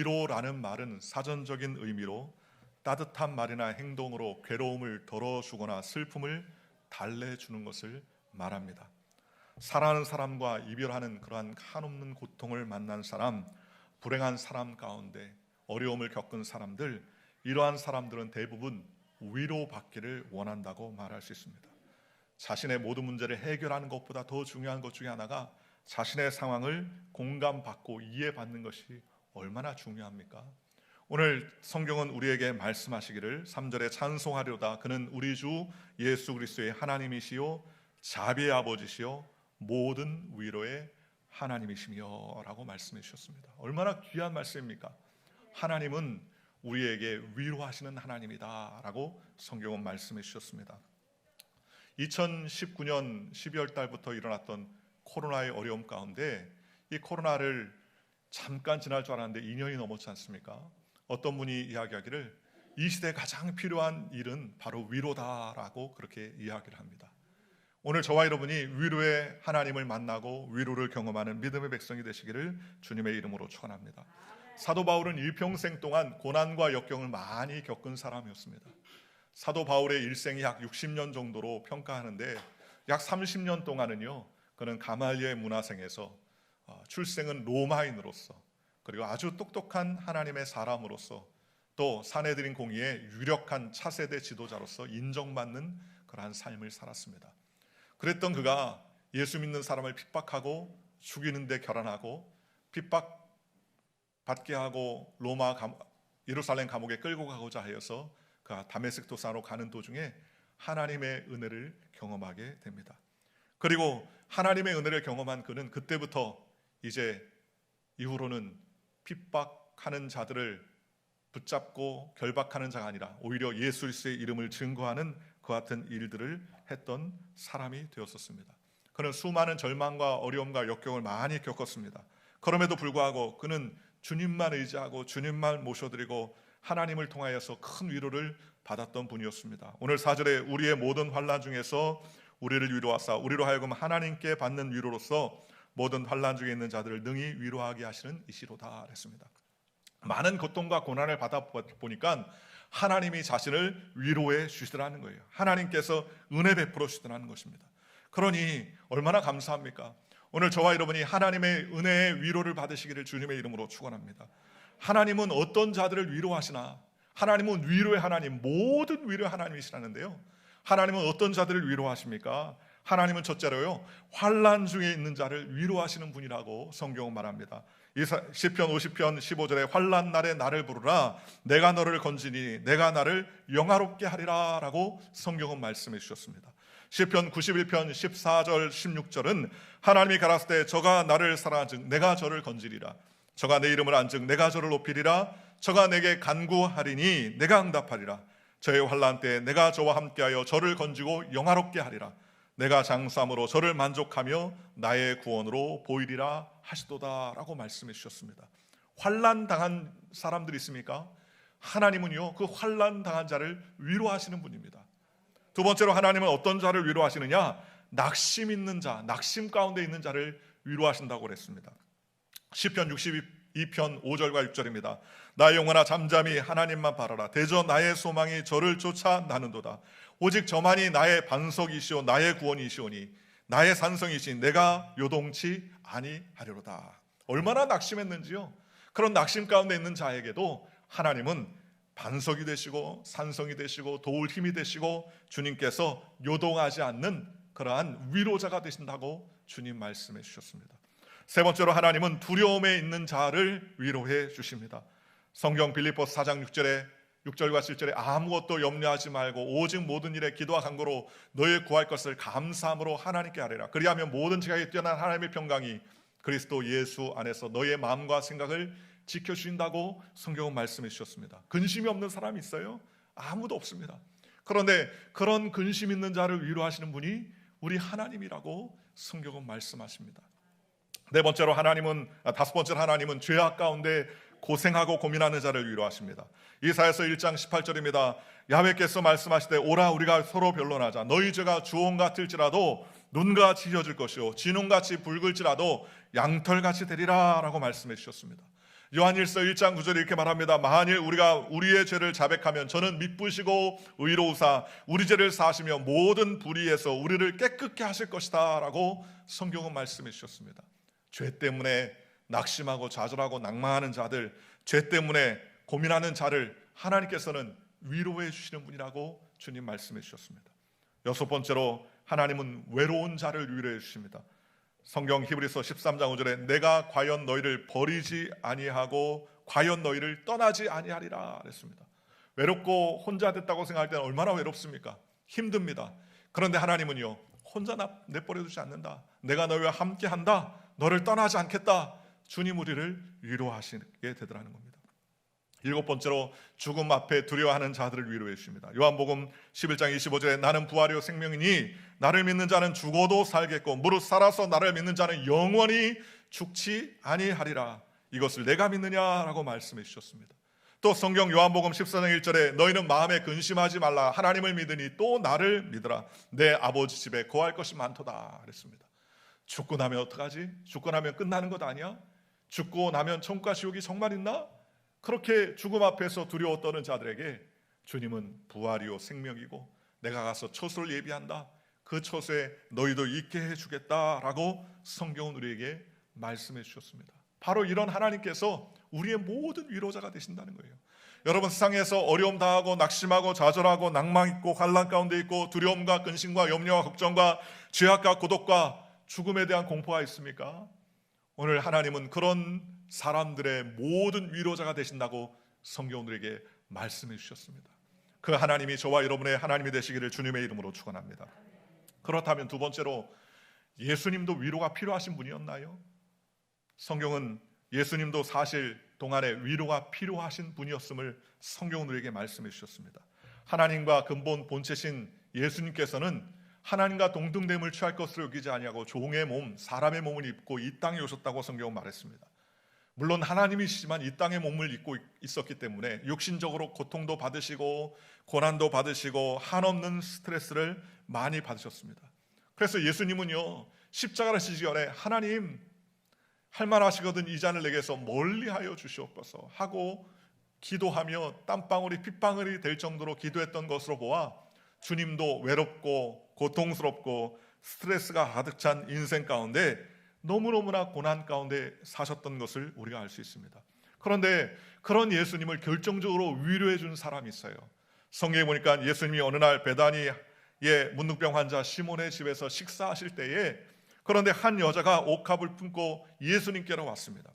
위로라는 말은 사전적인 의미로 따뜻한 말이나 행동으로 괴로움을 덜어주거나 슬픔을 달래주는 것을 말합니다. 사랑하는 사람과 이별하는 그러한 한없는 고통을 만난 사람, 불행한 사람 가운데 어려움을 겪은 사람들, 이러한 사람들은 대부분 위로받기를 원한다고 말할 수 있습니다. 자신의 모든 문제를 해결하는 것보다 더 중요한 것 중에 하나가 자신의 상황을 공감받고 이해받는 것이 얼마나 중요합니까? 오늘 성경은 우리에게 말씀하시기를 3절에 찬송하려다 그는 우리 주 예수 그리스도의 하나님이시요 자비의 아버지시요 모든 위로의 하나님이시며 라고 말씀해 주셨습니다. 얼마나 귀한 말씀입니까? 하나님은 우리에게 위로하시는 하나님이다 라고 성경은 말씀해 주셨습니다. 2019년 12월 달부터 일어났던 코로나의 어려움 가운데 이 코로나를 잠깐 지날 줄 알았는데 2년이 넘었지 않습니까? 어떤 분이 이야기하기를 이 시대에 가장 필요한 일은 바로 위로다라고 그렇게 이야기를 합니다. 오늘 저와 여러분이 위로의 하나님을 만나고 위로를 경험하는 믿음의 백성이 되시기를 주님의 이름으로 축원합니다. 사도 바울은 일평생 동안 고난과 역경을 많이 겪은 사람이었습니다. 사도 바울의 일생이 약 60년 정도로 평가하는데 약 30년 동안은요 그는 가말리엘 문화생에서 출생은 로마인으로서 그리고 아주 똑똑한 하나님의 사람으로서 또 사내들인 공의의 유력한 차세대 지도자로서 인정받는 그러한 삶을 살았습니다. 그랬던 그가 예수 믿는 사람을 핍박하고 죽이는 데 결단하고 핍박받게 하고 예루살렘 감옥에 끌고 가고자 하여서 그가 다메섹 도상으로 가는 도중에 하나님의 은혜를 경험하게 됩니다. 그리고 하나님의 은혜를 경험한 그는 그때부터 이제 이후로는 핍박하는 자들을 붙잡고 결박하는 자가 아니라 오히려 예수 그리스도의 이름을 증거하는 그 같은 일들을 했던 사람이 되었었습니다. 그는 수많은 절망과 어려움과 역경을 많이 겪었습니다. 그럼에도 불구하고 그는 주님만 의지하고 주님만 모셔드리고 하나님을 통하여서 큰 위로를 받았던 분이었습니다. 오늘 4절에 우리의 모든 환난 중에서 우리를 위로하사 우리로 하여금 하나님께 받는 위로로서 모든 환난 중에 있는 자들을 능히 위로하게 하시는 이시로다 그랬습니다. 많은 고통과 고난을 받아보니까 하나님이 자신을 위로해 주시더라는 거예요. 하나님께서 은혜 베풀어 주시더라는 것입니다. 그러니 얼마나 감사합니까? 오늘 저와 여러분이 하나님의 은혜의 위로를 받으시기를 주님의 이름으로 축원합니다. 하나님은 어떤 자들을 위로하시나? 하나님은 위로의 하나님, 모든 위로의 하나님이시라는데요. 하나님은 어떤 자들을 위로하십니까? 하나님은 첫째로요 환난 중에 있는 자를 위로하시는 분이라고 성경은 말합니다. 시편 50편 15절에 환난 날에 나를 부르라 내가 너를 건지니 내가 나를 영화롭게 하리라 라고 성경은 말씀해 주셨습니다. 시편 91편 14절 16절은 하나님이 가라사대 때 저가 나를 사랑한즉 내가 저를 건지리라 저가 내 이름을 안즉 내가 저를 높이리라 저가 내게 간구하리니 내가 응답하리라 저의 환난 때에 내가 저와 함께하여 저를 건지고 영화롭게 하리라 내가 장수함으로 저를 만족하며 나의 구원으로 보이리라 하시도다 라고 말씀해 주셨습니다. 환난 당한 사람들이 있습니까? 하나님은요 그 환난 당한 자를 위로하시는 분입니다. 두 번째로 하나님은 어떤 자를 위로하시느냐? 낙심 있는 자, 낙심 가운데 있는 자를 위로하신다고 그랬습니다. 시편 62편 5절과 6절입니다. 나의 영혼아 잠잠히 하나님만 바라라 대저 나의 소망이 저를 쫓아 나는도다 오직 저만이 나의 반석이시오 나의 구원이시오니 나의 산성이신 내가 요동치 아니하리로다. 얼마나 낙심했는지요. 그런 낙심 가운데 있는 자에게도 하나님은 반석이 되시고 산성이 되시고 도울 힘이 되시고 주님께서 요동하지 않는 그러한 위로자가 되신다고 주님 말씀해 주셨습니다. 세 번째로 하나님은 두려움에 있는 자를 위로해 주십니다. 성경 빌립보서 4장 6절과 7절에 아무것도 염려하지 말고 오직 모든 일에 기도와 간구로 너의 구할 것을 감사함으로 하나님께 아뢰라. 그리하면 모든 지각에 뛰어난 하나님의 평강이 그리스도 예수 안에서 너의 마음과 생각을 지켜주신다고 성경은 말씀해 주셨습니다. 근심이 없는 사람이 있어요? 아무도 없습니다. 그런데 그런 근심 있는 자를 위로하시는 분이 우리 하나님이라고 성경은 말씀하십니다. 다섯 번째로 하나님은 죄악 가운데 고생하고 고민하는 자를 위로하십니다. 이사야서 1장 18절입니다. 야훼께서 말씀하시되 오라 우리가 서로 변론하자 너희 죄가 주홍 같을지라도 눈같이 휘어질 것이요 진홍같이 붉을지라도 양털같이 되리라 라고 말씀해 주셨습니다. 요한일서 1장 9절에 이렇게 말합니다. 만일 우리가 우리의 죄를 자백하면 저는 미쁘시고 의로우사 우리 죄를 사하시며 모든 불의에서 우리를 깨끗게 하실 것이다 라고 성경은 말씀해 주셨습니다. 죄 때문에 낙심하고 좌절하고 낭망하는 자들, 죄 때문에 고민하는 자를 하나님께서는 위로해 주시는 분이라고 주님 말씀해 주셨습니다. 여섯 번째로 하나님은 외로운 자를 위로해 주십니다. 성경 히브리서 13장 5절에 내가 과연 너희를 버리지 아니하고 과연 너희를 떠나지 아니하리라 그랬습니다. 외롭고 혼자 됐다고 생각할 때는 얼마나 외롭습니까? 힘듭니다. 그런데 하나님은요, 혼자 내버려두지 않는다. 내가 너희와 함께한다. 너를 떠나지 않겠다. 주님 우리를 위로하시게 되더라는 겁니다. 일곱 번째로 죽음 앞에 두려워하는 자들을 위로해 주십니다. 요한복음 11장 25절에 나는 부활이요 생명이니 나를 믿는 자는 죽어도 살겠고 무릇 살아서 나를 믿는 자는 영원히 죽지 아니하리라. 이것을 내가 믿느냐라고 말씀해 주셨습니다. 또 성경 요한복음 14장 1절에 너희는 마음에 근심하지 말라. 하나님을 믿으니 또 나를 믿으라. 내 아버지 집에 거할 것이 많도다 그랬습니다. 죽고 나면 어떡하지? 죽고 나면 끝나는 것 아니야? 죽고 나면 천국과 지옥이 정말 있나? 그렇게 죽음 앞에서 두려워 떠는 자들에게 주님은 부활이요 생명이고 내가 가서 처소를 예비한다. 그 처소에 너희도 있게 해주겠다라고 성경은 우리에게 말씀해 주셨습니다. 바로 이런 하나님께서 우리의 모든 위로자가 되신다는 거예요. 여러분, 세상에서 어려움 당하고 낙심하고 좌절하고 낭망 있고 환난 가운데 있고 두려움과 근심과 염려와 걱정과 죄악과 고독과 죽음에 대한 공포가 있습니까? 오늘 하나님은 그런 사람들의 모든 위로자가 되신다고 성경 우리에게 말씀해 주셨습니다. 그 하나님이 저와 여러분의 하나님이 되시기를 주님의 이름으로 축원합니다. 그렇다면 두 번째로 예수님도 위로가 필요하신 분이었나요? 성경은 예수님도 사실 동안에 위로가 필요하신 분이었음을 성경은 우리에게 말씀해 주셨습니다. 하나님과 근본 본체신 예수님께서는 하나님과 동등됨을 취할 것으로 여기지 아니하고 종의 몸, 사람의 몸을 입고 이 땅에 오셨다고 성경은 말했습니다. 물론 하나님이시지만 이 땅의 몸을 입고 있었기 때문에 육신적으로 고통도 받으시고 고난도 받으시고 한없는 스트레스를 많이 받으셨습니다. 그래서 예수님은요, 십자가를 지시기 전에 하나님 할만하시거든 이 잔을 내게서 멀리하여 주시옵소서 하고 기도하며 땀방울이 핏방울이 될 정도로 기도했던 것으로 보아 주님도 외롭고 고통스럽고 스트레스가 가득 찬 인생 가운데 너무너무나 고난 가운데 사셨던 것을 우리가 알 수 있습니다. 그런데 그런 예수님을 결정적으로 위로해 준 사람이 있어요. 성경에 보니까 예수님이 어느 날 베다니의 문둥병 환자 시몬의 집에서 식사하실 때에 그런데 한 여자가 옥합을 품고 예수님께로 왔습니다.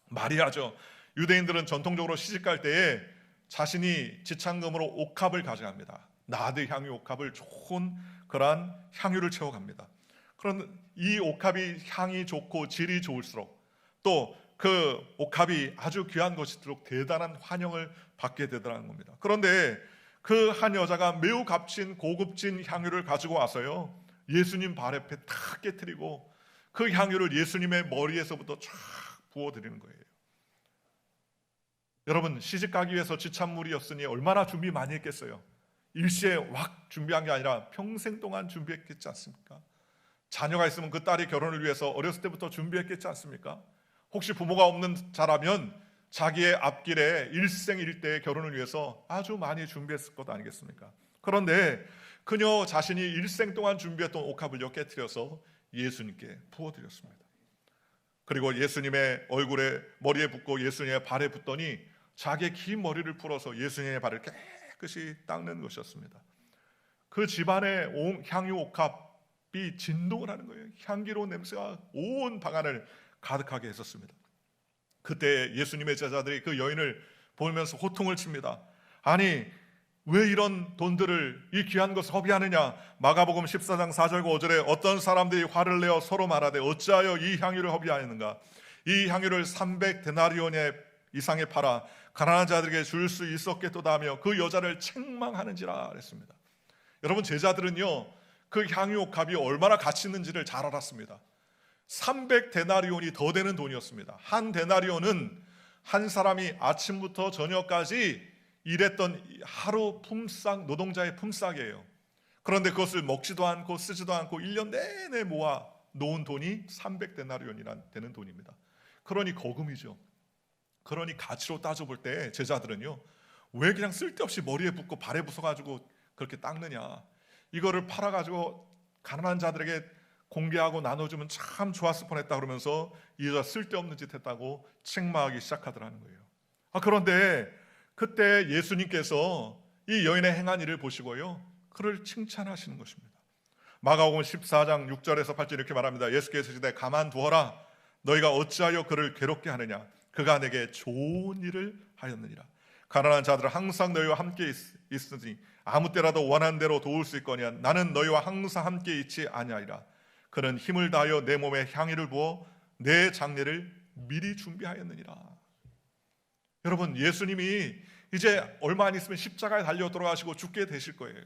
마리아죠. 유대인들은 전통적으로 시집갈 때에 자신이 지참금으로 옥합을 가져갑니다. 나드 향유 옥합을 좋은 그러한 향유를 채워갑니다. 그런데 이 옥합이 향이 좋고 질이 좋을수록 또 그 옥합이 아주 귀한 것일수록 대단한 환영을 받게 되더라는 겁니다. 그런데 그 한 여자가 매우 값진 고급진 향유를 가지고 와서요, 예수님 발 앞에 탁 깨트리고 그 향유를 예수님의 머리에서부터 쫙 부어드리는 거예요. 여러분, 시집가기 위해서 지참물이었으니 얼마나 준비 많이 했겠어요. 일시에 확 준비한 게 아니라 평생 동안 준비했겠지 않습니까? 자녀가 있으면 그 딸이 결혼을 위해서 어렸을 때부터 준비했겠지 않습니까? 혹시 부모가 없는 자라면 자기의 앞길에 일생일대의 결혼을 위해서 아주 많이 준비했을 것 아니겠습니까? 그런데 그녀 자신이 일생 동안 준비했던 옥합을 깨트려서 예수님께 부어드렸습니다. 그리고 예수님의 얼굴에 머리에 붓고 예수님의 발에 붓더니 자기의 긴 머리를 풀어서 예수님의 발을 깨끗이 닦는 것이었습니다. 그 집안의 향유 옥합이 진동을 하는 거예요. 향기로운 냄새가 온 방안을 가득하게 했었습니다. 그때 예수님의 제자들이 그 여인을 보면서 호통을 칩니다. 아니, 왜 이런 돈들을 이 귀한 것을 허비하느냐? 마가복음 14장 4절과 5절에 어떤 사람들이 화를 내어 서로 말하되 어찌하여 이 향유를 허비하였는가? 이 향유를 300데나리온에 이상에 팔아 가난한 자들에게 줄 수 있었겠도다 하며 그 여자를 책망하는지라 그랬습니다. 여러분, 제자들은요, 그 향유 옥합이 얼마나 가치 있는지를 잘 알았습니다. 300데나리온이 더 되는 돈이었습니다. 한 데나리온은 한 사람이 아침부터 저녁까지 일했던 하루 품삯, 노동자의 품삯이에요. 그런데 그것을 먹지도 않고 쓰지도 않고 1년 내내 모아 놓은 돈이 300데나리온이나 되는 돈입니다. 그러니 거금이죠. 그러니 가치로 따져볼 때 제자들은요, 왜 그냥 쓸데없이 머리에 붓고 발에 부숴가지고 그렇게 닦느냐, 이거를 팔아가지고 가난한 자들에게 공개하고 나눠주면 참 좋았을 뻔했다 그러면서 이 여자 쓸데없는 짓 했다고 책망하기 시작하더라는 거예요. 그런데 그때 예수님께서 이 여인의 행한 일을 보시고요, 그를 칭찬하시는 것입니다. 마가복음 14장 6절에서 8절 이렇게 말합니다. 예수께서 이르시되 가만두어라, 너희가 어찌하여 그를 괴롭게 하느냐, 그가 내게 좋은 일을 하였느니라. 가난한 자들은 항상 너희와 함께 있으니 아무 때라도 원하는 대로 도울 수 있거니와 나는 너희와 항상 함께 있지 아니하리라. 그는 힘을 다하여 내 몸에 향유를 부어 내 장례를 미리 준비하였느니라. 여러분, 예수님이 이제 얼마 안 있으면 십자가에 달려 돌아가시고 죽게 되실 거예요.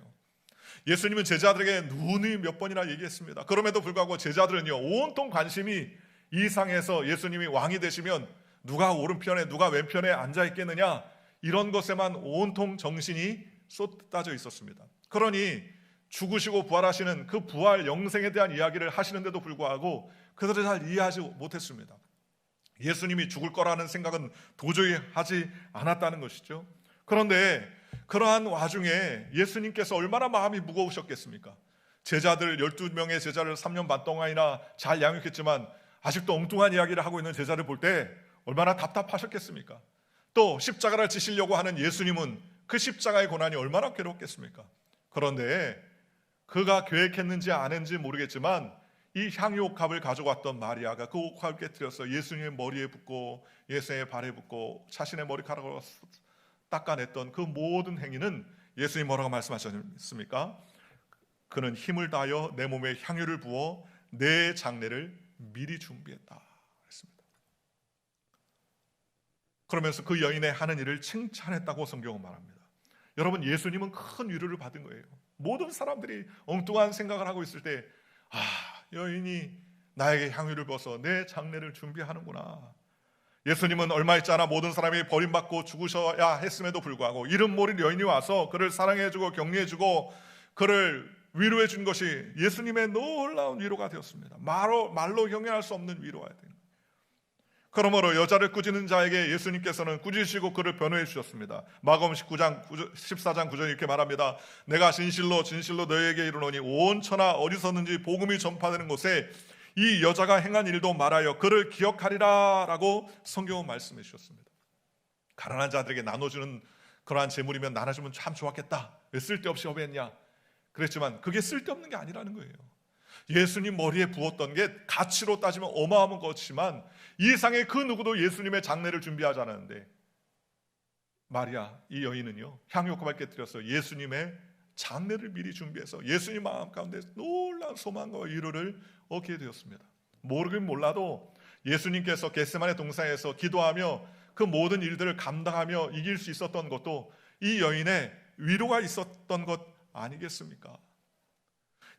예수님은 제자들에게 누누이 몇 번이나 얘기했습니다. 그럼에도 불구하고 제자들은요, 온통 관심이 이 상에서 예수님이 왕이 되시면 누가 오른편에 누가 왼편에 앉아 있겠느냐, 이런 것에만 온통 정신이 쏟아져 있었습니다. 그러니 죽으시고 부활하시는 그 부활 영생에 대한 이야기를 하시는데도 불구하고 그들을 잘 이해하지 못했습니다. 예수님이 죽을 거라는 생각은 도저히 하지 않았다는 것이죠. 그런데 그러한 와중에 예수님께서 얼마나 마음이 무거우셨겠습니까? 제자들 12명의 제자를 3년 반 동안이나 잘 양육했지만 아직도 엉뚱한 이야기를 하고 있는 제자를 볼 때 얼마나 답답하셨겠습니까? 또 십자가를 지시려고 하는 예수님은 그 십자가의 고난이 얼마나 괴롭겠습니까? 그런데 그가 계획했는지 아는지 모르겠지만 이 향유옥합을 가지고 왔던 마리아가 그 옥합을 깨뜨려서 예수님의 머리에 붓고 예수님의 발에 붓고 자신의 머리카락으로 닦아냈던 그 모든 행위는 예수님 뭐라고 말씀하셨습니까? 그는 힘을 다하여 내 몸에 향유를 부어 내 장례를 미리 준비했다 했습니다. 그러면서 그 여인의 하는 일을 칭찬했다고 성경은 말합니다. 여러분, 예수님은 큰 위로를 받은 거예요. 모든 사람들이 엉뚱한 생각을 하고 있을 때, 여인이 나에게 향유를 부어서 내 장례를 준비하는구나. 예수님은 얼마 있지 않아 모든 사람이 버림받고 죽으셔야 했음에도 불구하고 이름 모를 여인이 와서 그를 사랑해주고 격려해주고 그를 위로해 준 것이 예수님의 놀라운 위로가 되었습니다. 말로 형용할 수 없는 위로가 되는. 그러므로 여자를 꾸짖는 자에게 예수님께서는 꾸짖으시고 그를 변호해 주셨습니다. 마가복음 14장 9절 이렇게 말합니다. 내가 진실로 진실로 너희에게 이르노니 온 천하 어디서든지 복음이 전파되는 곳에 이 여자가 행한 일도 말하여 그를 기억하리라 라고 성경은 말씀해 주셨습니다. 가난한 자들에게 나눠주는 그러한 재물이면 나눠주면 참 좋았겠다. 왜 쓸데없이 허비했냐. 그랬지만 그게 쓸데없는 게 아니라는 거예요. 예수님 머리에 부었던 게 가치로 따지면 어마어마한 것이지만 이 세상에 그 누구도 예수님의 장례를 준비하지 않았는데 마리아, 이 여인은요, 향유옥합을 깨뜨려서 예수님의 장례를 미리 준비해서 예수님 마음 가운데 놀라운 소망과 위로를 얻게 되었습니다. 모르긴 몰라도 예수님께서 겟세마네 동산에서 기도하며 그 모든 일들을 감당하며 이길 수 있었던 것도 이 여인의 위로가 있었던 것 아니겠습니까?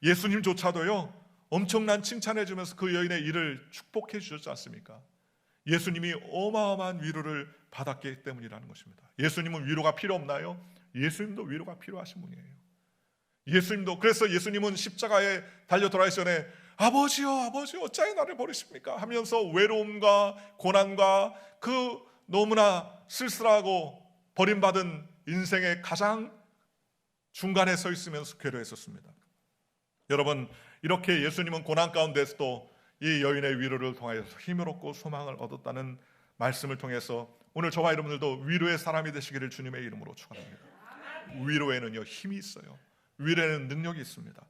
예수님조차도요, 엄청난 칭찬해 주면서 그 여인의 일을 축복해 주셨지 않습니까? 예수님이 어마어마한 위로를 받았기 때문이라는 것입니다. 예수님은 위로가 필요 없나요? 예수님도 위로가 필요하신 분이에요. 예수님도, 그래서 예수님은 십자가에 달려 돌아가기 전에 아버지요, 아버지요, 어찌하여 나를 버리십니까? 하면서 외로움과 고난과 그 너무나 쓸쓸하고 버림받은 인생의 가장 중간에 서 있으면서 괴로했었습니다. 여러분, 이렇게 예수님은 고난 가운데서도 이 여인의 위로를 통하여서 힘을 얻고 소망을 얻었다는 말씀을 통해서 오늘 저와 여러분들도 위로의 사람이 되시기를 주님의 이름으로 축원합니다. 위로에는요, 힘이 있어요. 위로에는 능력이 있습니다.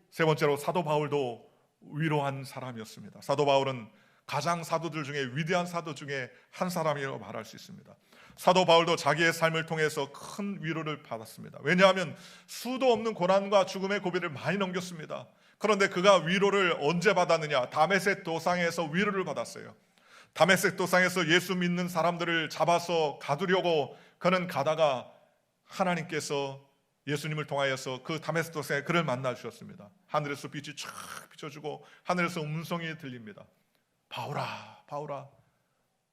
세 번째로 사도 바울도 위로한 사람이었습니다. 사도 바울은 가장 사도들 중에 위대한 사도 중에 한 사람이라고 말할 수 있습니다. 사도 바울도 자기의 삶을 통해서 큰 위로를 받았습니다. 왜냐하면 수도 없는 고난과 죽음의 고비를 많이 넘겼습니다. 그런데 그가 위로를 언제 받았느냐? 다메섹 도상에서 위로를 받았어요. 다메섹 도상에서 예수 믿는 사람들을 잡아서 가두려고 그는 가다가 하나님께서 예수님을 통하여서 그 다메섹 도상에 그를 만나 주셨습니다. 하늘에서 빛이 쫙 비춰주고 하늘에서 음성이 들립니다. 바울아, 바울아,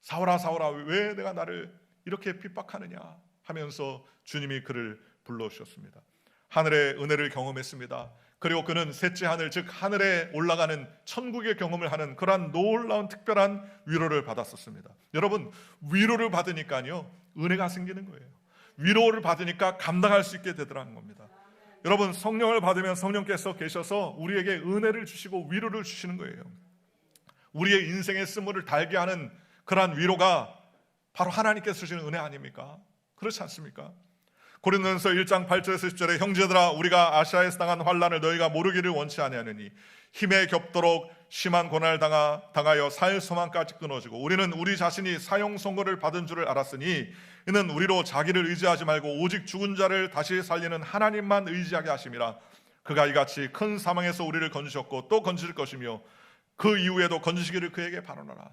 사울아, 사울아, 왜 내가 나를 이렇게 핍박하느냐 하면서 주님이 그를 불러주셨습니다. 하늘의 은혜를 경험했습니다. 그리고 그는 셋째 하늘, 즉 하늘에 올라가는 천국의 경험을 하는 그러한 놀라운 특별한 위로를 받았었습니다. 여러분, 위로를 받으니까요 은혜가 생기는 거예요. 위로를 받으니까 감당할 수 있게 되더라는 겁니다. 여러분, 성령을 받으면 성령께서 계셔서 우리에게 은혜를 주시고 위로를 주시는 거예요. 우리의 인생의 쓴물을 달게 하는 그러한 위로가 바로 하나님께서 주시는 은혜 아닙니까? 그렇지 않습니까? 고린도전서 1장 8절에서 10절에 형제들아 우리가 아시아에서 당한 환난을 너희가 모르기를 원치 아니하느니 힘에 겹도록 심한 고난을 당하여 살 소망까지 끊어지고 우리는 우리 자신이 사형 선고를 받은 줄을 알았으니 이는 우리로 자기를 의지하지 말고 오직 죽은 자를 다시 살리는 하나님만 의지하게 하심이라. 그가 이같이 큰 사망에서 우리를 건지셨고 또 건지실 것이며 그 이후에도 건지시기를 그에게 바라노라.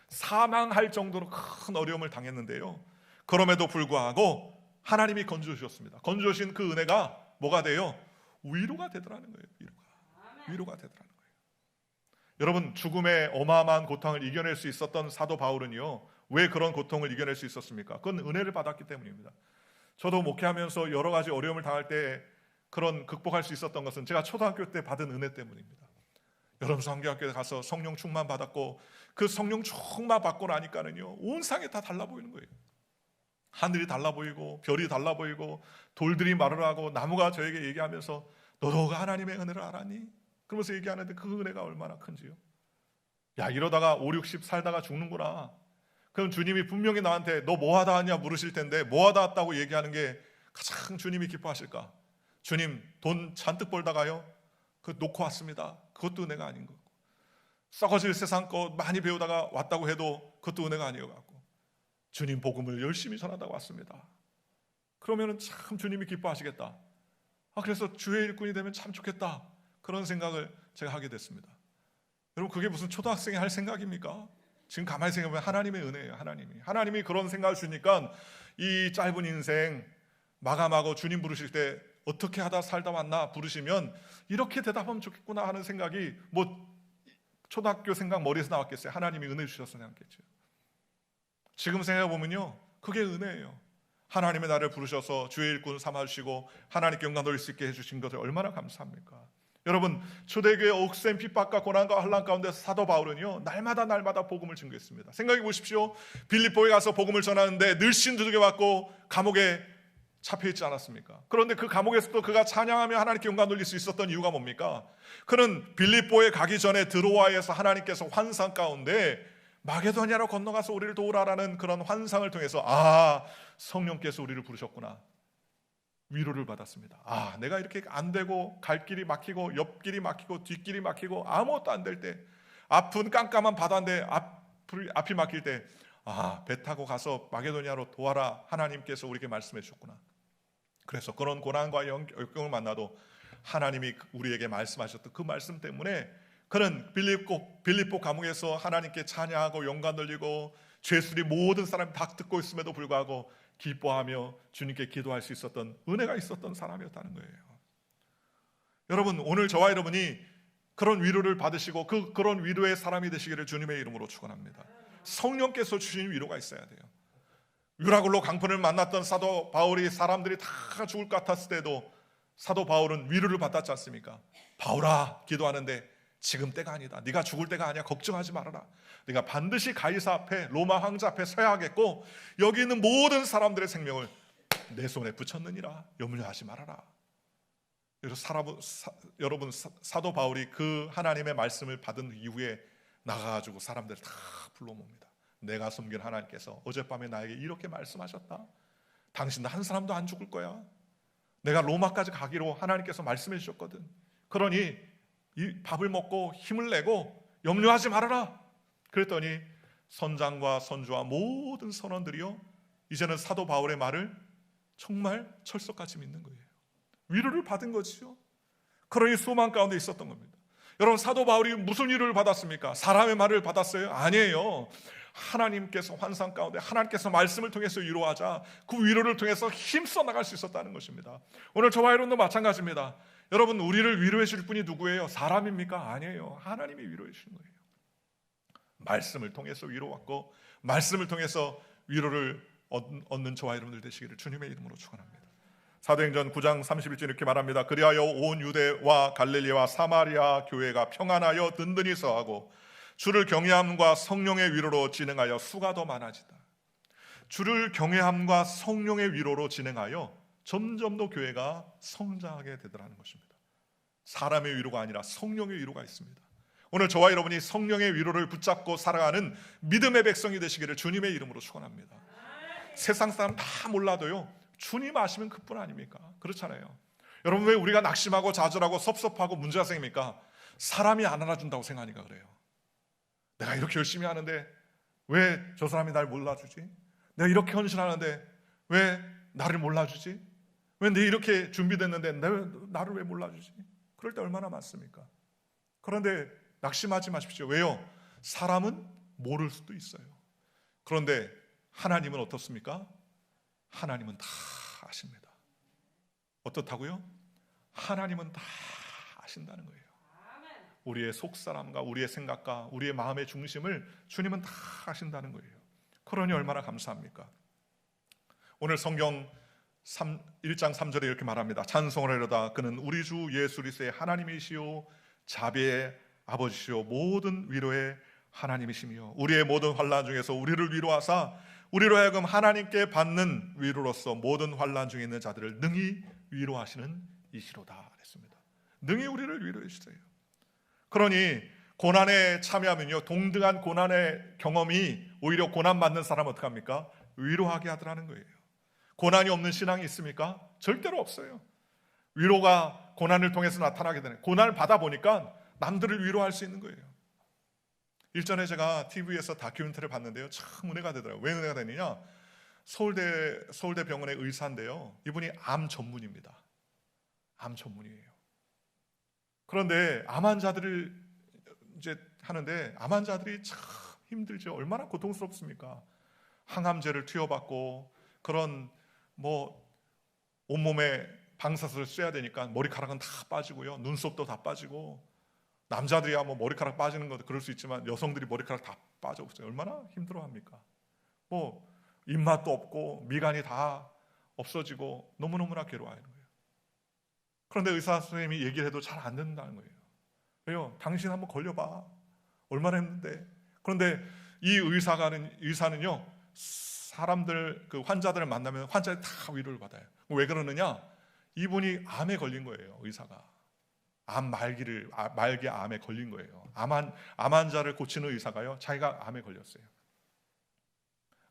사망할 정도로 큰 어려움을 당했는데요, 그럼에도 불구하고 하나님이 건져주셨습니다. 건져주신 그 은혜가 뭐가 돼요? 위로가 되더라는 거예요. 위로가 되더라는 거예요. 여러분, 죽음의 어마어마한 고통을 이겨낼 수 있었던 사도 바울은요, 왜 그런 고통을 이겨낼 수 있었습니까? 그건 은혜를 받았기 때문입니다. 저도 목회하면서 여러 가지 어려움을 당할 때 그런 극복할 수 있었던 것은 제가 초등학교 때 받은 은혜 때문입니다. 여러분, 성경학교에 가서 성령 충만 받았고 그 성령 충만 받고 나니까는요 온 상이 다 달라 보이는 거예요. 하늘이 달라 보이고 별이 달라 보이고 돌들이 말을 하고 나무가 저에게 얘기하면서 너도 하나님의 은혜를 알았니? 그러면서 얘기하는데 그 은혜가 얼마나 큰지요. 야, 이러다가 5, 60 살다가 죽는구나. 그럼 주님이 분명히 나한테 너 뭐하다 왔냐 물으실 텐데 뭐하다 왔다고 얘기하는 게 가장 주님이 기뻐하실까? 주님, 돈 잔뜩 벌다가요 그 놓고 왔습니다. 그것도 은혜가 아닌 거고, 썩어질 세상 것 많이 배우다가 왔다고 해도 그것도 은혜가 아니어갖고 주님 복음을 열심히 전하다가 왔습니다. 그러면은 참 주님이 기뻐하시겠다. 그래서 주의 일꾼이 되면 참 좋겠다. 그런 생각을 제가 하게 됐습니다. 여러분, 그게 무슨 초등학생이 할 생각입니까? 지금 가만히 생각해보면 하나님의 은혜예요. 하나님이 그런 생각을 주니까 이 짧은 인생 마감하고 주님 부르실 때 어떻게 하다 살다 왔나 부르시면 이렇게 대답하면 좋겠구나 하는 생각이 뭐 초등학교 생각 머리에서 나왔겠어요? 하나님이 은혜 주셔서 생각했죠. 지금 생각해보면요 그게 은혜예요. 하나님의 나를 부르셔서 주의 일꾼 삼아주시고 하나님께 영광 돌릴 수 있게 해주신 것을 얼마나 감사합니까? 여러분, 초대교회 억센 핍박과 고난과 환난 가운데 사도 바울은요 날마다 복음을 증거했습니다. 생각해 보십시오. 빌립보에 가서 복음을 전하는데 늘씬 두들겨 맞고 감옥에 잡혀있지 않았습니까? 그런데 그 감옥에서도 그가 찬양하며 하나님께 영광 돌릴 수 있었던 이유가 뭡니까? 그는 빌립보에 가기 전에 드로아에서 하나님께서 환상 가운데 마게도냐로 건너가서 우리를 도우라라는 그런 환상을 통해서 성령께서 우리를 부르셨구나, 위로를 받았습니다. 내가 이렇게 안 되고 갈 길이 막히고 옆길이 막히고 뒷길이 막히고 아무것도 안 될 때, 아픈 깜깜한 바다인데 앞이 막힐 때 배 타고 가서 마게도냐로 도와라, 하나님께서 우리에게 말씀해 주셨구나. 그래서 그런 고난과 역경을 만나도 하나님이 우리에게 말씀하셨던 그 말씀 때문에 그는 빌립보 감옥에서 하나님께 찬양하고 영광 돌리고 죄수들이 모든 사람이 다 듣고 있음에도 불구하고 기뻐하며 주님께 기도할 수 있었던 은혜가 있었던 사람이었다는 거예요. 여러분, 오늘 저와 여러분이 그런 위로를 받으시고 그런 위로의 사람이 되시기를 주님의 이름으로 축원합니다. 성령께서 주신 위로가 있어야 돼요. 유라굴로 강포를 만났던 사도 바울이 사람들이 다 죽을 것 같았을 때도 사도 바울은 위로를 받았지 않습니까? 바울아, 기도하는데 지금 때가 아니다. 네가 죽을 때가 아니야. 걱정하지 말아라. 네가 반드시 가이사 앞에, 로마 황제 앞에 서야 하겠고 여기 있는 모든 사람들의 생명을 내 손에 붙였느니라. 염려하지 말아라. 여러분, 사도 바울이 그 하나님의 말씀을 받은 이후에 나가가지고 사람들을 다 불러 모읍니다. 내가 섬긴 하나님께서 어젯밤에 나에게 이렇게 말씀하셨다. 당신도 한 사람도 안 죽을 거야. 내가 로마까지 가기로 하나님께서 말씀해 주셨거든. 그러니 이 밥을 먹고 힘을 내고 염려하지 말아라. 그랬더니 선장과 선주와 모든 선원들이요 이제는 사도 바울의 말을 정말 철석같이 믿는 거예요. 위로를 받은 거지요. 그러니 소망 가운데 있었던 겁니다. 여러분, 사도 바울이 무슨 위로를 받았습니까? 사람의 말을 받았어요? 아니에요. 하나님께서 환상 가운데 하나님께서 말씀을 통해서 위로하자 그 위로를 통해서 힘써 나갈 수 있었다는 것입니다. 오늘 저와 여러분도 마찬가지입니다. 여러분, 우리를 위로해 줄 분이 누구예요? 사람입니까? 아니에요. 하나님이 위로해 주시는 거예요. 말씀을 통해서 위로받고 말씀을 통해서 위로를 얻는 저와 여러분들 되시기를 주님의 이름으로 축원합니다. 사도행전 9장 31절 이렇게 말합니다. 그리하여 온 유대와 갈릴리와 사마리아 교회가 평안하여 든든히 서하고 주를 경외함과 성령의 위로로 진행하여 수가 더 많아지다. 주를 경외함과 성령의 위로로 진행하여 점점 더 교회가 성장하게 되더라는 것입니다. 사람의 위로가 아니라 성령의 위로가 있습니다. 오늘 저와 여러분이 성령의 위로를 붙잡고 살아가는 믿음의 백성이 되시기를 주님의 이름으로 축원합니다. 세상 사람 다 몰라도요, 주님 아시면 그뿐 아닙니까? 그렇잖아요. 여러분, 왜 우리가 낙심하고 좌절하고 섭섭하고 문제가 생깁니까? 사람이 안 알아준다고 생각하니까 그래요. 내가 이렇게 열심히 하는데 왜 저 사람이 날 몰라주지? 내가 이렇게 헌신하는데 왜 나를 몰라주지? 왜 내 이렇게 준비됐는데 나를 왜 몰라주지? 그럴 때 얼마나 많습니까? 그런데 낙심하지 마십시오. 왜요? 사람은 모를 수도 있어요. 그런데 하나님은 어떻습니까? 하나님은 다 아십니다. 어떻다고요? 하나님은 다 아신다는 거예요. 우리의 속사람과 우리의 생각과 우리의 마음의 중심을 주님은 다 아신다는 거예요. 그러니 얼마나 감사합니까? 오늘 성경 1장 3절에 이렇게 말합니다. 찬송을 하려다 그는 우리 주 예수 그리스도의 하나님이시요 자비의 아버지시요 모든 위로의 하나님이시며 우리의 모든 환난 중에서 우리를 위로하사 우리로 하여금 하나님께 받는 위로로서 모든 환난 중에 있는 자들을 능히 위로하시는 이시로다 그랬습니다. 능히 우리를 위로해 주세요. 그러니 고난에 참여하면요, 동등한 고난의 경험이 오히려 고난받는 사람은 어떻게 합니까? 위로하게 하더라는 거예요. 고난이 없는 신앙이 있습니까? 절대로 없어요. 위로가 고난을 통해서 나타나게 되는, 고난을 받아보니까 남들을 위로할 수 있는 거예요. 일전에 제가 TV에서 다큐멘터리를 봤는데요, 참 은혜가 되더라고요. 왜 은혜가 되느냐? 서울대 병원의 의사인데요, 이분이 암 전문입니다. 암 전문이에요. 그런데 암 환자들을 이제 하는데 암 환자들이 참 힘들죠. 얼마나 고통스럽습니까? 항암제를 투여받고 그런 온몸에 방사선을 쐬야 되니까 머리카락은 다 빠지고요, 눈썹도 다 빠지고, 남자들이야 머리카락 빠지는 것도 그럴 수 있지만 여성들이 머리카락 다 빠져버려요. 얼마나 힘들어합니까? 입맛도 없고 미간이 다 없어지고 너무너무나 괴로워하는 거예요. 그런데 의사 선생님이 얘기를 해도 잘 안 듣는다는 거예요. 왜요? 당신 한번 걸려봐. 얼마나 힘든데. 그런데 이 의사는요, 사람들, 그 환자들을 만나면 환자들이 다 위로를 받아요. 왜 그러느냐? 이분이 암에 걸린 거예요. 의사가 말기 암에 걸린 거예요. 암 환자를 고치는 의사가요, 자기가 암에 걸렸어요.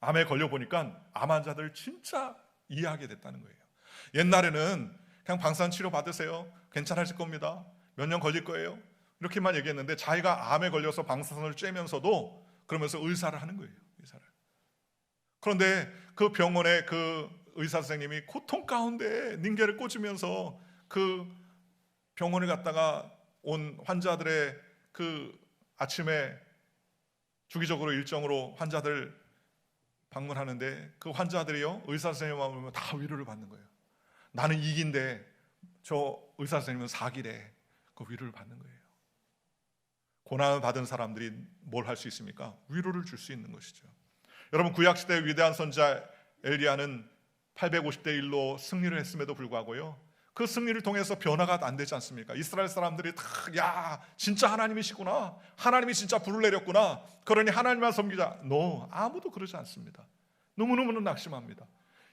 암에 걸려 보니까 암 환자들 진짜 이해하게 됐다는 거예요. 옛날에는 그냥 방사선 치료 받으세요, 괜찮아질 겁니다, 몇 년 걸릴 거예요, 이렇게만 얘기했는데 자기가 암에 걸려서 방사선을 쬐면서도 그러면서 의사를 하는 거예요. 의사를. 그런데 그 병원의 그 의사 선생님이 고통 가운데 닌겔을 꽂으면서 그 병원에 갔다가 온 환자들의 그 아침에 주기적으로 일정으로 환자들 방문하는데 그 환자들이요, 의사 선생님만 보면 다 위로를 받는 거예요. 나는 2기인데 저 의사 선생님은 4기래. 그 위로를 받는 거예요. 고난을 받은 사람들이 뭘 할 수 있습니까? 위로를 줄 수 있는 것이죠. 여러분, 구약시대의 위대한 선지자 엘리야는 850대 1로 승리를 했음에도 불구하고요, 그 승리를 통해서 변화가 안 되지 않습니까? 이스라엘 사람들이 다 야, 진짜 하나님이시구나, 하나님이 진짜 불을 내렸구나, 그러니 하나님만 섬기자. 아무도 그러지 않습니다. 너무너무 낙심합니다.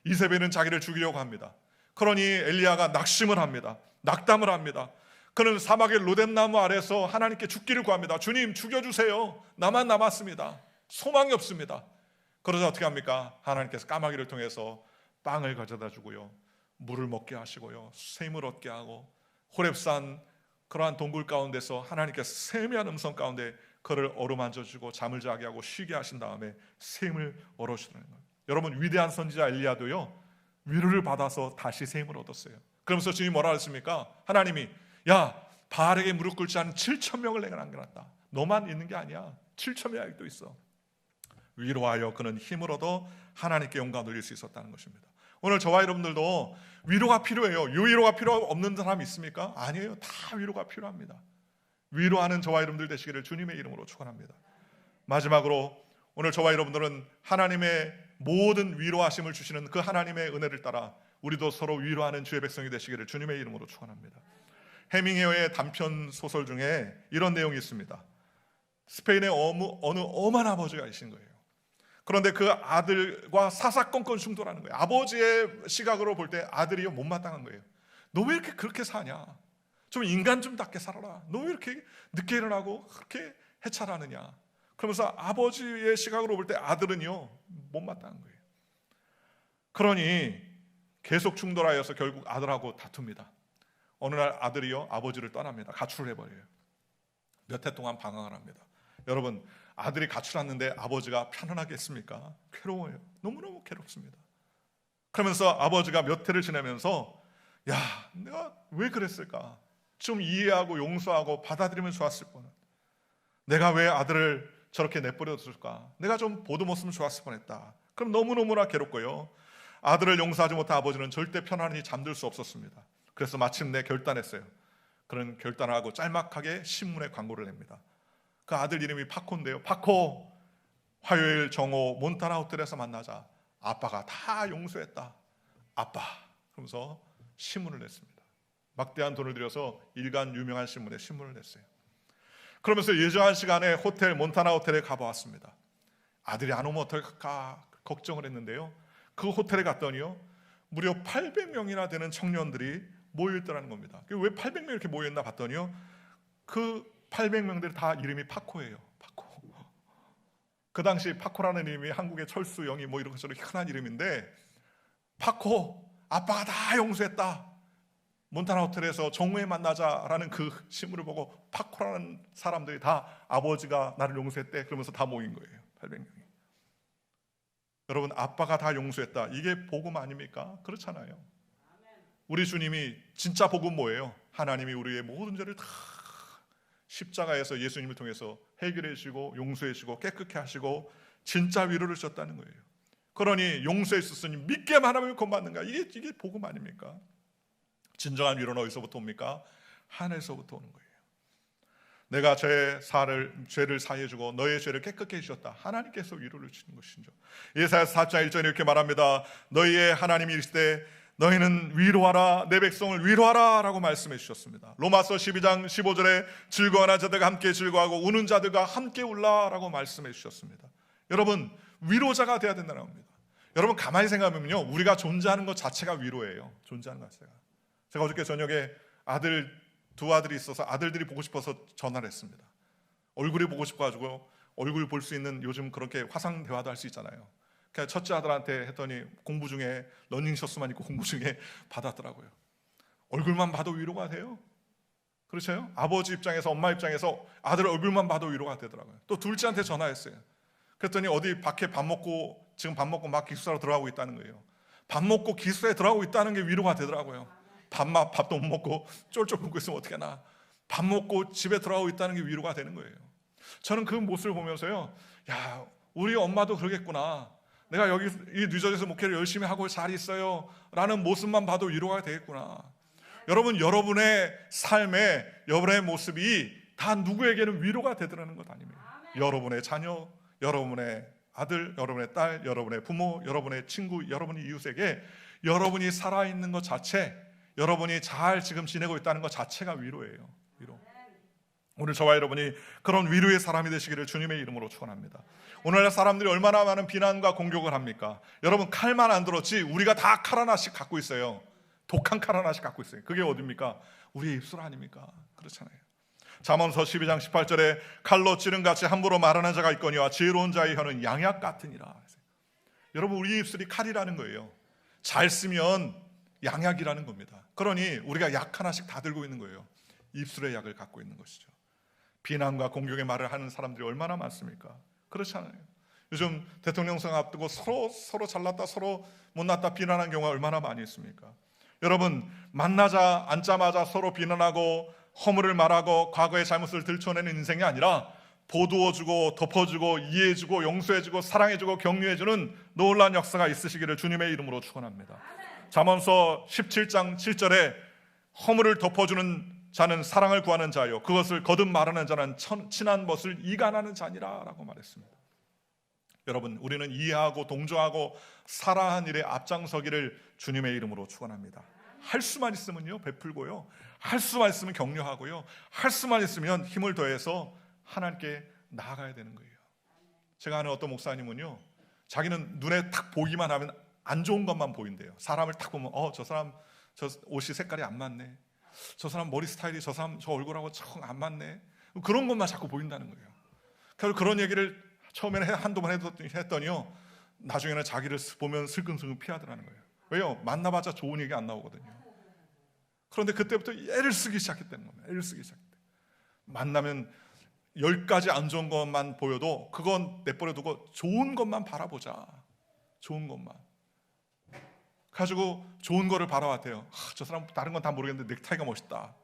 이세벨은 자기를 죽이려고 합니다. 그러니 엘리야가 낙심을 합니다. 낙담을 합니다. 그는 사막의 로뎀나무 아래서 하나님께 죽기를 구합니다. 주님, 죽여주세요. 나만 남았습니다. 소망이 없습니다. 그러자 어떻게 합니까? 하나님께서 까마귀를 통해서 빵을 가져다 주고요, 물을 먹게 하시고요, 샘을 얻게 하고, 호렙산 그러한 동굴 가운데서 하나님께서 세미한 음성 가운데 그를 어루만져주고 잠을 자게 하고 쉬게 하신 다음에 샘을 얻으시는 거예요. 여러분, 위대한 선지자 엘리야도요, 위로를 받아서 다시 샘을 얻었어요. 그러면서 주님이 뭐라 했습니까? 하나님이, 야, 바알에게 무릎 꿇지 않은 7,000명을 내가 남겨놨다. 너만 있는 게 아니야. 7,000명이 또 있어. 위로하여 그는 힘을 얻어 하나님께 영광을 돌릴 수 있었다는 것입니다. 오늘 저와 여러분들도 위로가 필요해요. 이 위로가 필요 없는 사람 있습니까? 아니에요. 다 위로가 필요합니다. 위로하는 저와 여러분들 되시기를 주님의 이름으로 축원합니다. 마지막으로 오늘 저와 여러분들은 하나님의 모든 위로하심을 주시는 그 하나님의 은혜를 따라 우리도 서로 위로하는 주의 백성이 되시기를 주님의 이름으로 축원합니다. 해밍웨어의 단편 소설 중에 이런 내용이 있습니다. 스페인의 어느 엄한 아버지가 계신 거예요. 그런데 그 아들과 사사건건 충돌하는 거예요. 아버지의 시각으로 볼 때 아들이 못마땅한 거예요. 너 왜 이렇게 그렇게 사냐? 좀 인간 좀 답게 살아라. 너 왜 이렇게 늦게 일어나고 그렇게 해찰하느냐? 그러면서 아버지의 시각으로 볼 때 아들은요 못마땅한 거예요. 그러니 계속 충돌하여서 결국 아들하고 다툽니다. 어느 날 아들이요 아버지를 떠납니다. 가출을 해버려요. 몇 해 동안 방황을 합니다. 여러분, 아들이 가출했는데 아버지가 편안하겠습니까? 괴로워요. 너무너무 괴롭습니다. 그러면서 아버지가 몇 해를 지나면서 야, 내가 왜 그랬을까? 좀 이해하고 용서하고 받아들이면 좋았을 뻔. 내가 왜 아들을 저렇게 내버려뒀을까? 내가 좀 보듬었으면 좋았을 뻔했다. 그럼 너무너무나 괴롭고요. 아들을 용서하지 못한 아버지는 절대 편안히 잠들 수 없었습니다. 그래서 마침내 결단했어요. 그런 결단을 하고 짤막하게 신문에 광고를 냅니다. 그 아들 이름이 파코인데요. 파코, 화요일 정오 몬타나 호텔에서 만나자. 아빠가 다 용서했다. 아빠. 그러면서 신문을 냈습니다. 막대한 돈을 들여서 일간 유명한 신문에 신문을 냈어요. 그러면서 예정한 시간에 호텔 몬타나 호텔에 가보았습니다. 아들이 안 오면 어떨까 걱정을 했는데요. 그 호텔에 갔더니요 무려 800명이나 되는 청년들이 모여있더라는 겁니다. 왜 800명 이렇게 모여있나 봤더니요 그 800명들이 다 이름이 파코예요. 파코. 그 당시 파코라는 이름이 한국의 철수, 영희 뭐 이런 것처럼 흔한 이름인데, 파코, 아빠가 다 용서했다. 몬타나 호텔에서 정오에 만나자라는 그 신문을 보고 파코라는 사람들이 다 아버지가 나를 용서했대 그러면서 다 모인 거예요. 800명이. 여러분, 아빠가 다 용서했다. 이게 복음 아닙니까? 그렇잖아요. 우리 주님이 진짜 복음 뭐예요? 하나님이 우리의 모든 죄를 다 십자가에서 예수님을 통해서 해결해 주시고 용서해 주시고 깨끗게 하시고 진짜 위로를 주셨다는 거예요. 그러니 용서해 주셨으니 믿게만 하나님을 구원받는가? 이게 복음 아닙니까? 진정한 위로는 어디서부터 옵니까? 하늘에서부터 오는 거예요. 내가 죄를 사해 주고 너의 죄를 깨끗게 해주셨다. 하나님께서 위로를 주시는 것이죠. 예사야 4장 1절에 이렇게 말합니다. 너희의 하나님이 이르시되 너희는 위로하라, 내 백성을 위로하라 라고 말씀해 주셨습니다. 로마서 12장 15절에 즐거워하는 자들과 함께 즐거워하고 우는 자들과 함께 울라 라고 말씀해 주셨습니다. 여러분, 위로자가 되어야 된다는 겁니다. 여러분, 가만히 생각하면요 우리가 존재하는 것 자체가 위로예요. 존재하는 것 자체가. 제가 어저께 저녁에 두 아들이 있어서 아들들이 보고 싶어서 전화를 했습니다. 얼굴이 보고 싶어가지고 얼굴 볼 수 있는 요즘 그렇게 화상 대화도 할 수 있잖아요. 그냥 첫째 아들한테 했더니 공부 중에 러닝셔츠만 입고 공부 중에 받았더라고요. 얼굴만 봐도 위로가 돼요. 그렇죠? 아버지 입장에서 엄마 입장에서 아들 얼굴만 봐도 위로가 되더라고요. 또 둘째한테 전화했어요. 그랬더니 어디 밖에 지금 밥 먹고 막 기숙사로 들어가고 있다는 거예요. 밥 먹고 기숙사에 들어가고 있다는 게 위로가 되더라고요. 밥도 못 먹고 쫄쫄 굶고 있으면 어떡하나. 밥 먹고 집에 들어가고 있다는 게 위로가 되는 거예요. 저는 그 모습을 보면서요, 야, 우리 엄마도 그러겠구나. 내가 여기 이 뉴저지에서 목회를 열심히 하고 잘 있어요 라는 모습만 봐도 위로가 되겠구나. 여러분, 여러분의 삶에 여러분의 모습이 다 누구에게는 위로가 되더라는 것 아닙니까? 여러분의 자녀, 여러분의 아들, 여러분의 딸, 여러분의 부모, 여러분의 친구, 여러분의 이웃에게 여러분이 살아있는 것 자체, 여러분이 잘 지금 지내고 있다는 것 자체가 위로예요. 위로. 오늘 저와 여러분이 그런 위로의 사람이 되시기를 주님의 이름으로 축원합니다. 오늘날 사람들이 얼마나 많은 비난과 공격을 합니까? 여러분, 칼만 안 들었지 우리가 다 칼 하나씩 갖고 있어요. 독한 칼 하나씩 갖고 있어요. 그게 어디입니까? 우리의 입술 아닙니까? 그렇잖아요. 잠언서 12장 18절에 칼로 찌른 같이 함부로 말하는 자가 있거니와 지혜로운 자의 혀는 양약 같으니라. 여러분, 우리 입술이 칼이라는 거예요. 잘 쓰면 양약이라는 겁니다. 그러니 우리가 약 하나씩 다 들고 있는 거예요. 입술의 약을 갖고 있는 것이죠. 비난과 공격의 말을 하는 사람들이 얼마나 많습니까? 그렇잖아요. 요즘 대통령 선거 앞두고 서로 잘났다 서로 못났다 비난하는 경우가 얼마나 많이 있습니까? 여러분, 만나자 앉자마자 서로 비난하고 허물을 말하고 과거의 잘못을 들춰내는 인생이 아니라 보두어주고 덮어주고 이해해주고 용서해주고 사랑해주고 격려해주는 놀라운 역사가 있으시기를 주님의 이름으로 축원합니다. 잠언서 17장 7절에 허물을 덮어주는 자는 사랑을 구하는 자요 그것을 거듭 말하는 자는 친한 것을 이간하는 자니라 라고 말했습니다. 여러분, 우리는 이해하고 동조하고 사랑한 일에 앞장서기를 주님의 이름으로 축원합니다. 할 수만 있으면요 베풀고요, 할 수만 있으면 격려하고요, 할 수만 있으면 힘을 더해서 하나님께 나아가야 되는 거예요. 제가 아는 어떤 목사님은요, 자기는 눈에 딱 보기만 하면 안 좋은 것만 보인대요. 사람을 딱 보면 저 사람 저 옷이 색깔이 안 맞네, 저 사람 머리 스타일이 저 사람 저 얼굴하고 정 안 맞네, 그런 것만 자꾸 보인다는 거예요. 그래서 그런 얘기를 처음에는 한두 번 했더니요, 나중에는 자기를 보면 슬금슬금 피하더라는 거예요. 왜요? 만나봤자 좋은 얘기 안 나오거든요. 그런데 그때부터 애를 쓰기 시작했다는 겁니다. 애를 쓰기 시작했대. 만나면 10가지 안 좋은 것만 보여도 그건 내버려두고 좋은 것만 바라보자. 좋은 것만 가지고 좋은 거를 바라왔대요. 저 사람 다른 건 다 모르겠는데 넥타이가 멋있다.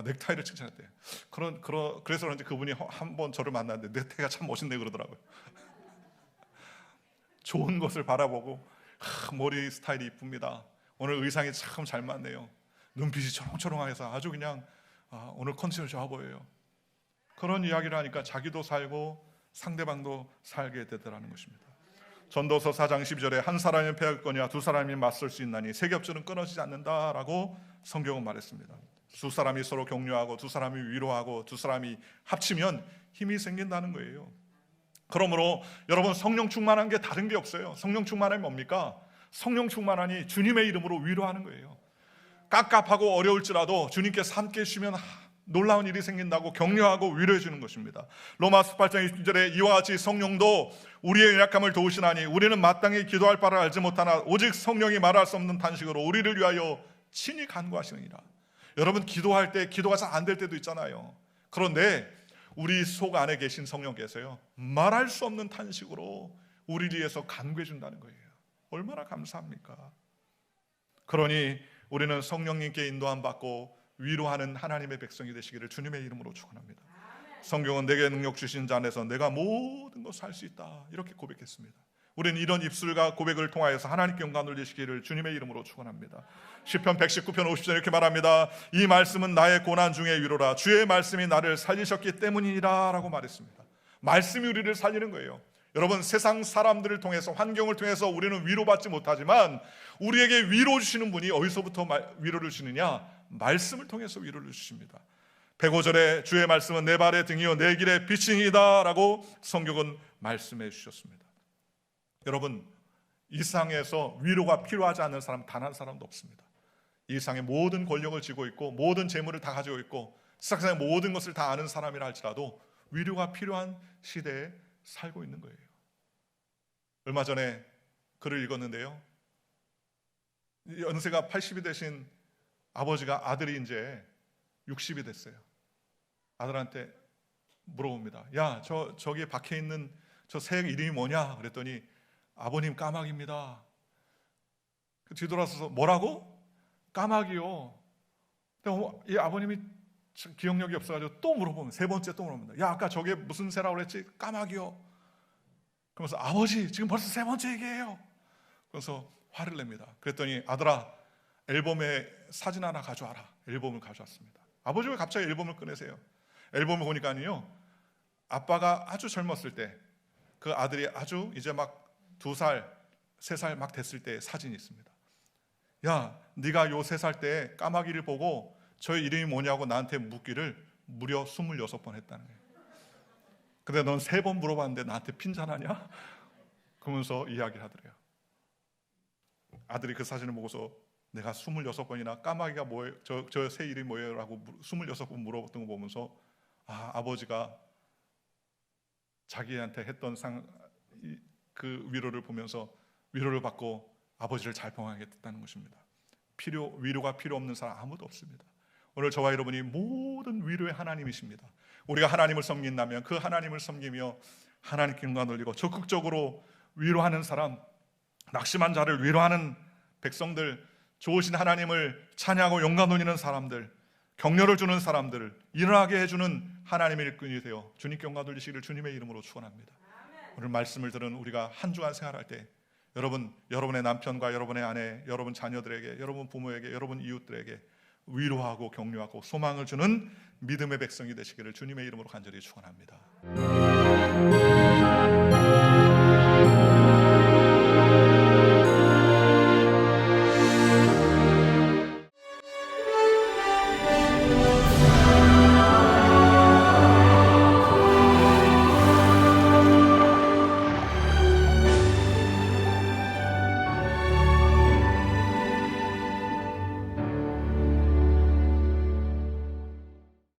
넥타이를 칭찬했대요. 그래서 그런지 그분이 한 번 저를 만났는데 넥타이가 참 멋있네 그러더라고요. 좋은 것을 바라보고 머리 스타일이 이쁩니다. 오늘 의상이 참 잘 맞네요. 눈빛이 초롱초롱해서 아주 그냥 오늘 컨디션이 좋아 보여요. 그런 이야기를 하니까 자기도 살고 상대방도 살게 되더라는 것입니다. 전도서 4장 12절에 한 사람이 패하거니와 두 사람이 맞설 수 있나니 세 겹줄은 끊어지지 않는다라고 성경은 말했습니다. 두 사람이 서로 격려하고 두 사람이 위로하고 두 사람이 합치면 힘이 생긴다는 거예요. 그러므로 여러분, 성령 충만한 게 다른 게 없어요. 성령 충만함이 뭡니까? 성령 충만하니 주님의 이름으로 위로하는 거예요. 깝깝하고 어려울지라도 주님께서 함께 해주시면 놀라운 일이 생긴다고 격려하고 위로해 주는 것입니다. 로마서 8장 20절에 이와 같이 성령도 우리의 연약함을 도우시나니 우리는 마땅히 기도할 바를 알지 못하나 오직 성령이 말할 수 없는 탄식으로 우리를 위하여 친히 간구하시느니라. 여러분, 기도할 때 기도가 잘 안 될 때도 있잖아요. 그런데 우리 속 안에 계신 성령께서요, 말할 수 없는 탄식으로 우리를 위해서 간구해 준다는 거예요. 얼마나 감사합니까? 그러니 우리는 성령님께 인도함 받고 위로하는 하나님의 백성이 되시기를 주님의 이름으로 축원합니다. 성경은 내게 능력 주신 자 안에서 내가 모든 것을 할 수 있다, 이렇게 고백했습니다. 우리는 이런 입술과 고백을 통하여서 하나님께 영광 돌리시기를 주님의 이름으로 축원합니다. 시편 119편 50절 이렇게 말합니다. 이 말씀은 나의 고난 중의 위로라. 주의 말씀이 나를 살리셨기 때문이라 라고 말했습니다. 말씀이 우리를 살리는 거예요. 여러분, 세상 사람들을 통해서, 환경을 통해서 우리는 위로받지 못하지만 우리에게 위로 주시는 분이 어디서부터 위로를 주느냐? 말씀을 통해서 위로를 주십니다. 105절에 주의 말씀은 내 발의 등이요 내 길의 빛이니이다 라고 성경은 말씀해 주셨습니다. 여러분, 이 세상에서 위로가 필요하지 않는 사람 단 한 사람도 없습니다. 이 세상에 모든 권력을 쥐고 있고 모든 재물을 다 가지고 있고 세상의 모든 것을 다 아는 사람이라 할지라도 위로가 필요한 시대에 살고 있는 거예요. 얼마 전에 글을 읽었는데요, 연세가 80이 되신 아버지가 아들이 이제 60이 됐어요. 아들한테 물어봅니다. 야, 저기에 박혀 있는 저 새 이름이 뭐냐? 그랬더니 아버님 까마귀입니다. 뒤돌아서서 뭐라고? 까마귀요. 이 아버님이 기억력이 없어가지고 또 물어보면, 세 번째 또 물어봅니다. 야, 아까 저게 무슨 새라고 그랬지? 까마귀요. 그러면서 아버지 지금 벌써 세 번째 얘기예요. 그래서 화를 냅니다. 그랬더니 아들아, 앨범에 사진 하나 가져와라. 앨범을 가져왔습니다. 아버지가 갑자기 앨범을 꺼내세요. 앨범을 보니까요, 아빠가 아주 젊었을 때 그 아들이 아주 이제 막 2살, 3살 막 됐을 때 사진이 있습니다. 야, 네가 요 3살 때 까마귀를 보고 저 이름이 뭐냐고 나한테 묻기를 무려 26번 했다는 거예요. 근데 넌 3번 물어봤는데 나한테 핀잔하냐? 그러면서 이야기를 하더래요. 아들이 그 사진을 보고서 내가 26번이나 까마귀가 뭐예요? 저 새 이름이 뭐예요? 라고 26번 물어봤던 거 보면서 아버지가 자기한테 했던 그 위로를 보면서 위로를 받고 아버지를 잘 평하게 됐다는 것입니다. 위로가 필요 없는 사람 아무도 없습니다. 오늘 저와 여러분이 모든 위로의 하나님이십니다. 우리가 하나님을 섬긴다면 그 하나님을 섬기며 하나님께 영광 돌리고 적극적으로 위로하는 사람, 낙심한 자를 위로하는 백성들, 좋으신 하나님을 찬양하고 영광 돌리는 사람들, 격려를 주는 사람들을 일어나게 해주는 하나님의 일꾼이 되어 주님께 영광 돌리시기를 주님의 이름으로 축원합니다. 오늘 말씀을 들은 우리가 한 주간 생활할 때 여러분의 남편과 여러분의 아내, 여러분 자녀들에게, 여러분 부모에게, 여러분 이웃들에게 위로하고 격려하고 소망을 주는 믿음의 백성이 되시기를 주님의 이름으로 간절히 축원합니다.